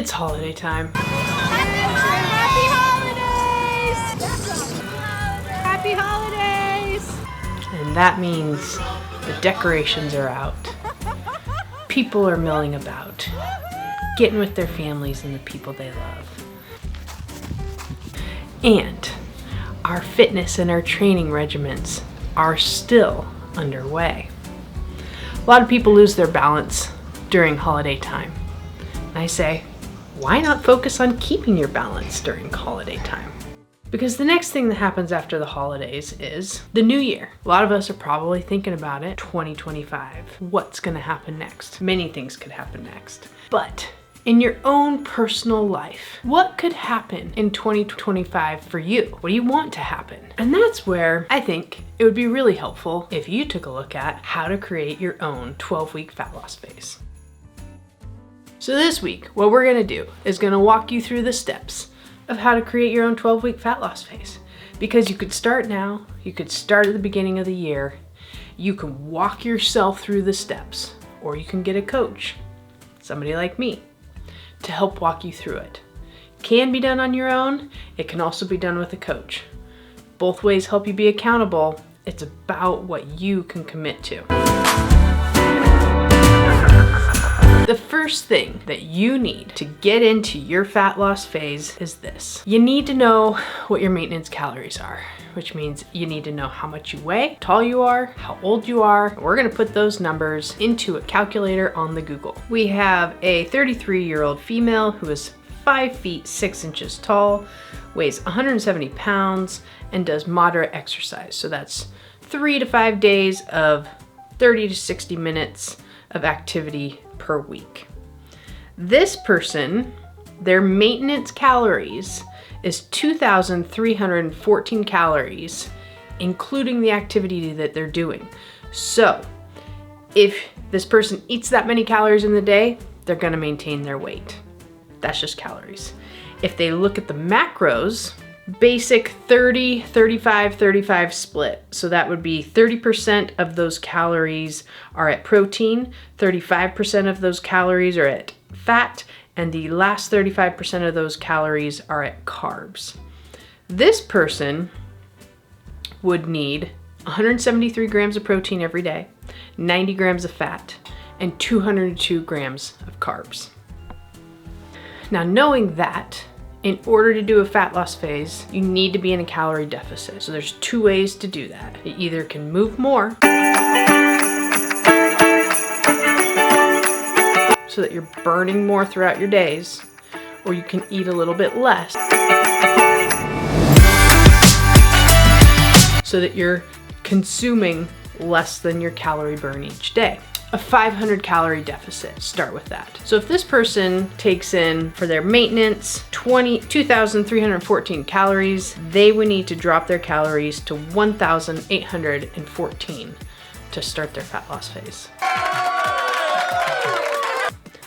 It's holiday time. Happy holidays! Happy holidays! And that means the decorations are out. People are milling about, getting with their families and the people they love. And our fitness and our training regimens are still underway. A lot of people lose their balance during holiday time. And I say, why not focus on keeping your balance during holiday time? Because the next thing that happens after the holidays is the new year. A lot of us are probably thinking about it, 2025. What's gonna happen next? Many things could happen next. But in your own personal life, what could happen in 2025 for you? What do you want to happen? And that's where I think it would be really helpful if you took a look at how to create your own 12-week fat loss phase. So this week, what we're gonna do is gonna walk you through the steps of how to create your own 12-week fat loss phase. Because you could start now, you could start at the beginning of the year, you can walk yourself through the steps, or you can get a coach, somebody like me, to help walk you through it. Can be done on your own, it can also be done with a coach. Both ways help you be accountable. It's about what you can commit to. The first thing that you need to get into your fat loss phase is this. You need to know what your maintenance calories are, which means you need to know how much you weigh, how tall you are, how old you are. We're gonna put those numbers into a calculator on the Google. We have a 33-year-old female who is 5 feet 6 inches tall, weighs 170 pounds, and does moderate exercise. So that's 3 to 5 days of 30 to 60 minutes of activity per week. This person, their maintenance calories is 2,314 calories, including the activity that they're doing. So if this person eats that many calories in the day, they're gonna maintain their weight. That's just calories. If they look at the macros, basic 30, 35, 35 split. So that would be 30% of those calories are at protein, 35% of those calories are at fat, and the last 35% of those calories are at carbs. This person would need 173 grams of protein every day, 90 grams of fat, and 202 grams of carbs. Now, knowing that, in order to do a fat loss phase, you need to be in a calorie deficit. So there's 2 ways to do that. You either can move more so that you're burning more throughout your days, or you can eat a little bit less so that you're consuming less than your calorie burn each day. A 500 calorie deficit, start with that. So if this person takes in for their maintenance 2,314 calories, they would need to drop their calories to 1,814 to start their fat loss phase.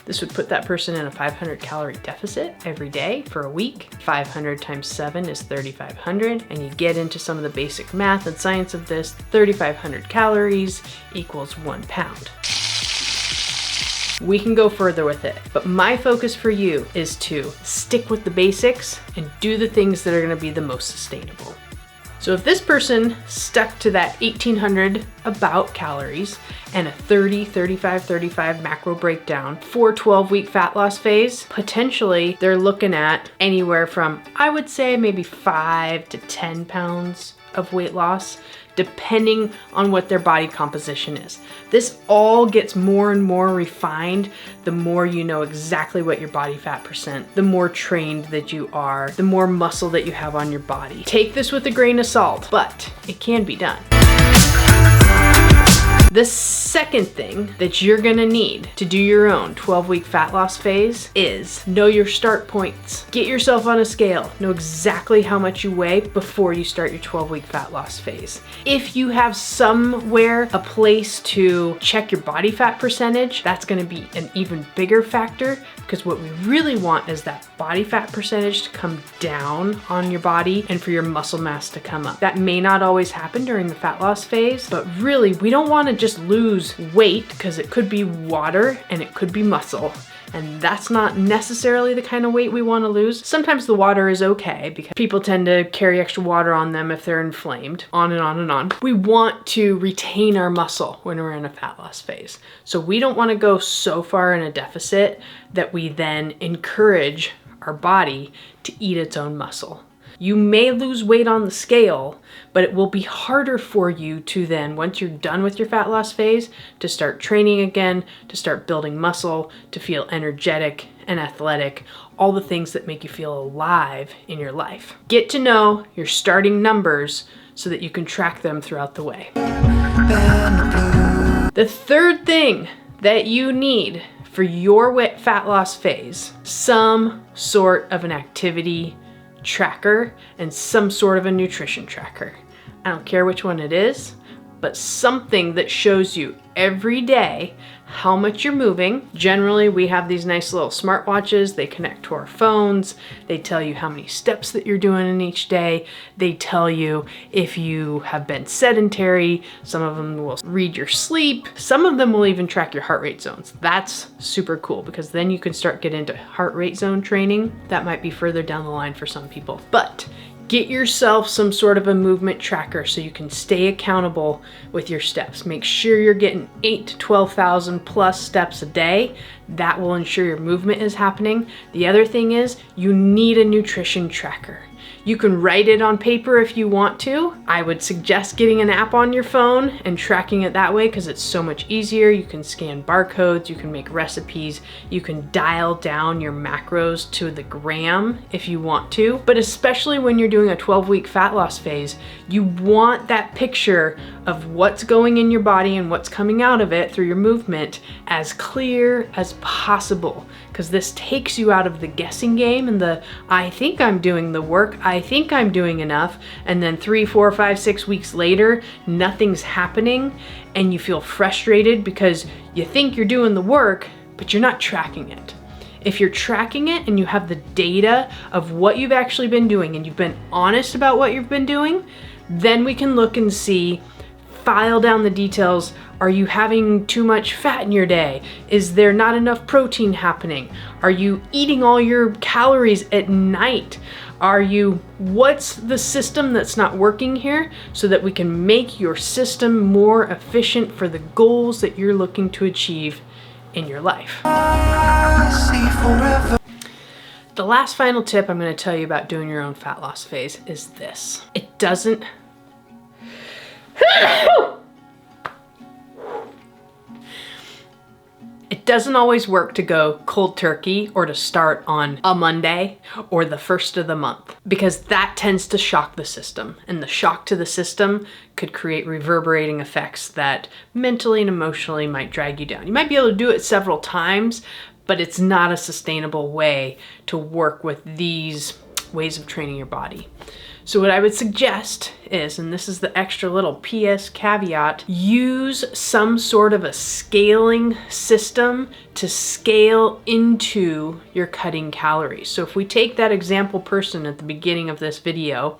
This would put that person in a 500 calorie deficit every day for a week. 500 times 7 is 3,500, and you get into some of the basic math and science of this. 3,500 calories equals 1 pound. We can go further with it, but my focus for you is to stick with the basics and do the things that are gonna be the most sustainable. So if this person stuck to that 1,800 about calories and a 30, 35, 35 macro breakdown for 12-week fat loss phase, potentially they're looking at anywhere from, I would say, maybe 5 to 10 pounds of weight loss, depending on what their body composition is. This all gets more and more refined the more you know exactly what your body fat percent, the more trained that you are, the more muscle that you have on your body. Take this with a grain of salt, but it can be done. The second thing that you're gonna need to do your own 12-week fat loss phase is know your start points. Get yourself on a scale. Know exactly how much you weigh before you start your 12-week fat loss phase. If you have somewhere, a place to check your body fat percentage, that's gonna be an even bigger factor, because what we really want is that body fat percentage to come down on your body and for your muscle mass to come up. That may not always happen during the fat loss phase, but really we don't wanna just lose weight, because it could be water and it could be muscle. And that's not necessarily the kind of weight we want to lose. Sometimes the water is okay because people tend to carry extra water on them if they're inflamed, on and on and on. We want to retain our muscle when we're in a fat loss phase. So we don't want to go so far in a deficit that we then encourage our body to eat its own muscle. You may lose weight on the scale, but it will be harder for you to then, once you're done with your fat loss phase, to start training again, to start building muscle, to feel energetic and athletic, all the things that make you feel alive in your life. Get to know your starting numbers so that you can track them throughout the way. The third thing that you need for your fat loss phase, some sort of an activity tracker and some sort of a nutrition tracker. I don't care which one it is, but something that shows you every day how much you're moving. Generally, we have these nice little smartwatches. They connect to our phones. They tell you how many steps that you're doing in each day. They tell you if you have been sedentary. Some of them will read your sleep. Some of them will even track your heart rate zones. That's super cool because then you can start getting into heart rate zone training. That might be further down the line for some people. But get yourself some sort of a movement tracker so you can stay accountable with your steps. Make sure you're getting 8,000 to 12,000 plus steps a day. That will ensure your movement is happening. The other thing is you need a nutrition tracker. You can write it on paper if you want to. I would suggest getting an app on your phone and tracking it that way because it's so much easier. You can scan barcodes, you can make recipes, you can dial down your macros to the gram if you want to. But especially when you're doing a 12-week fat loss phase, you want that picture of what's going in your body and what's coming out of it through your movement as clear as possible, because this takes you out of the guessing game and the I think I'm doing the work, I think I'm doing enough, and then 3, 4, 5, 6 weeks later, nothing's happening and you feel frustrated because you think you're doing the work, but you're not tracking it. If you're tracking it and you have the data of what you've actually been doing and you've been honest about what you've been doing, then we can look and see, file down the details. Are you having too much fat in your day? Is there not enough protein happening? Are you eating all your calories at night? What's the system that's not working here so that we can make your system more efficient for the goals that you're looking to achieve in your life? The last final tip I'm going to tell you about doing your own fat loss phase is this. It doesn't always work to go cold turkey or to start on a Monday or the first of the month, because that tends to shock the system, and the shock to the system could create reverberating effects that mentally and emotionally might drag you down. You might be able to do it several times, but it's not a sustainable way to work with these ways of training your body. So what I would suggest is, and this is the extra little PS caveat, use some sort of a scaling system to scale into your cutting calories. So if we take that example person at the beginning of this video,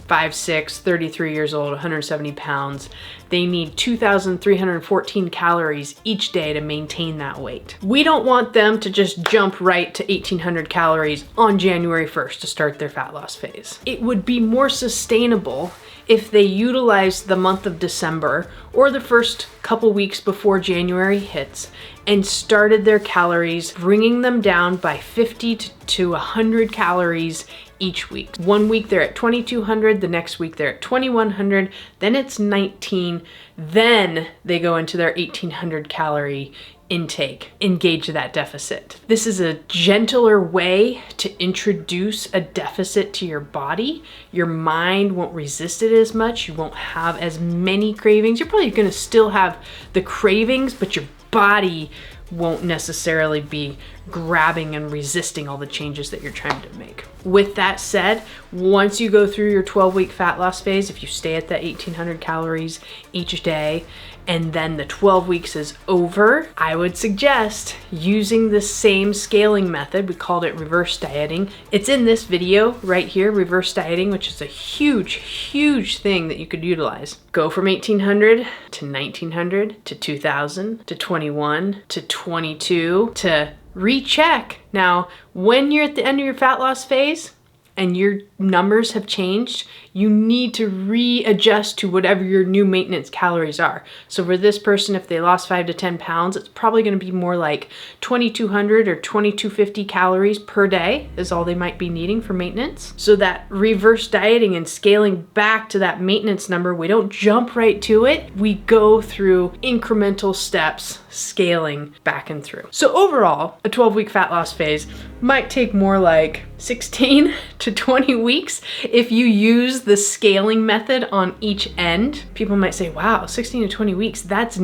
5'6", 33 years old, 170 pounds, they need 2,314 calories each day to maintain that weight. We don't want them to just jump right to 1,800 calories on January 1st to start their fat loss phase. It would be more sustainable if they utilized the month of December or the first couple weeks before January hits and started their calories, bringing them down by 50 to 100 calories each week. One week they're at 2,200, the next week they're at 2,100, then it's 19, then they go into their 1,800 calorie intake, engage that deficit. This is a gentler way to introduce a deficit to your body. Your mind won't resist it as much. You won't have as many cravings. You're probably gonna still have the cravings, but your body won't necessarily be grabbing and resisting all the changes that you're trying to make. With that said, once you go through your 12-week fat loss phase, if you stay at that 1,800 calories each day and then the 12 weeks is over, I would suggest using the same scaling method. We called it reverse dieting. It's in this video right here, reverse dieting, which is a huge thing that you could utilize. Go from 1800 to 1900 to 2000 to 21 to 22 to recheck. Now, when you're at the end of your fat loss phase and your numbers have changed, you need to readjust to whatever your new maintenance calories are. So for this person, if they lost 5 to 10 pounds, it's probably going to be more like 2,200 or 2,250 calories per day is all they might be needing for maintenance. So that reverse dieting and scaling back to that maintenance number, we don't jump right to it. We go through incremental steps, scaling back and through. So overall, a 12-week fat loss phase might take more like 16 to 20 weeks if you use the scaling method on each end. People might say, wow, 16 to 20 weeks, that's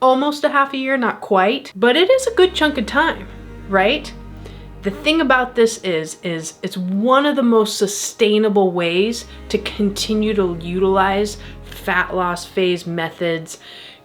almost a half a year, not quite, but it is a good chunk of time, right? The thing about this is it's one of the most sustainable ways to continue to utilize fat loss phase methods,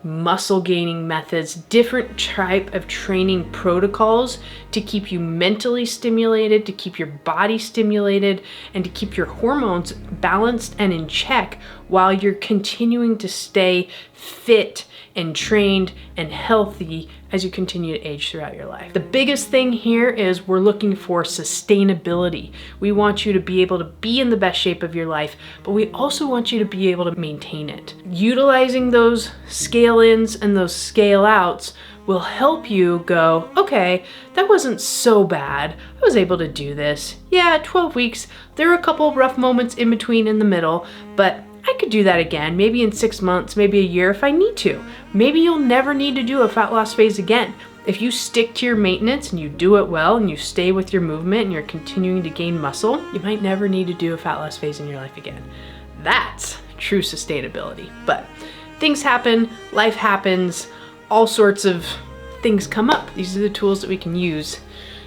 muscle gaining methods, different type of training protocols to keep you mentally stimulated, to keep your body stimulated, and to keep your hormones balanced and in check while you're continuing to stay fit and trained and healthy as you continue to age throughout your life. The biggest thing here is we're looking for sustainability. We want you to be able to be in the best shape of your life, but we also want you to be able to maintain it. Utilizing those scale ins and those scale outs will help you go, okay, that wasn't so bad. I was able to do this. Yeah, 12 weeks. There were a couple of rough moments in between in the middle, but I could do that again, maybe in 6 months, maybe a year if I need to. Maybe you'll never need to do a fat loss phase again. If you stick to your maintenance and you do it well and you stay with your movement and you're continuing to gain muscle, you might never need to do a fat loss phase in your life again. That's true sustainability. But things happen, life happens, all sorts of things come up. These are the tools that we can use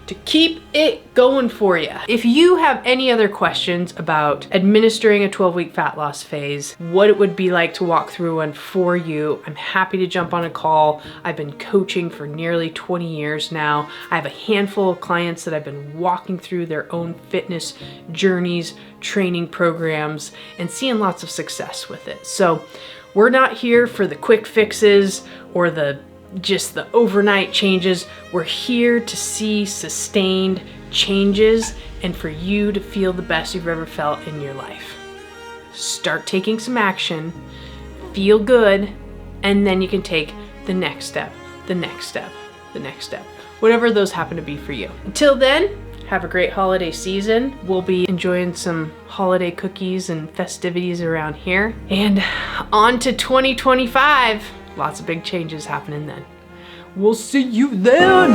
to keep it going for you. If you have any other questions about administering a 12-week fat loss phase, what it would be like to walk through one for you, I'm happy to jump on a call. I've been coaching for nearly 20 years now. I have a handful of clients that I've been walking through their own fitness journeys, training programs, and seeing lots of success with it. So we're not here for the quick fixes or just the overnight changes. We're here to see sustained changes and for you to feel the best you've ever felt in your life. Start taking some action, feel good, and then you can take the next step, the next step, the next step, whatever those happen to be for you. Until then, have a great holiday season. We'll be enjoying some holiday cookies and festivities around here. And on to 2025. Lots of big changes happening then. We'll see you then.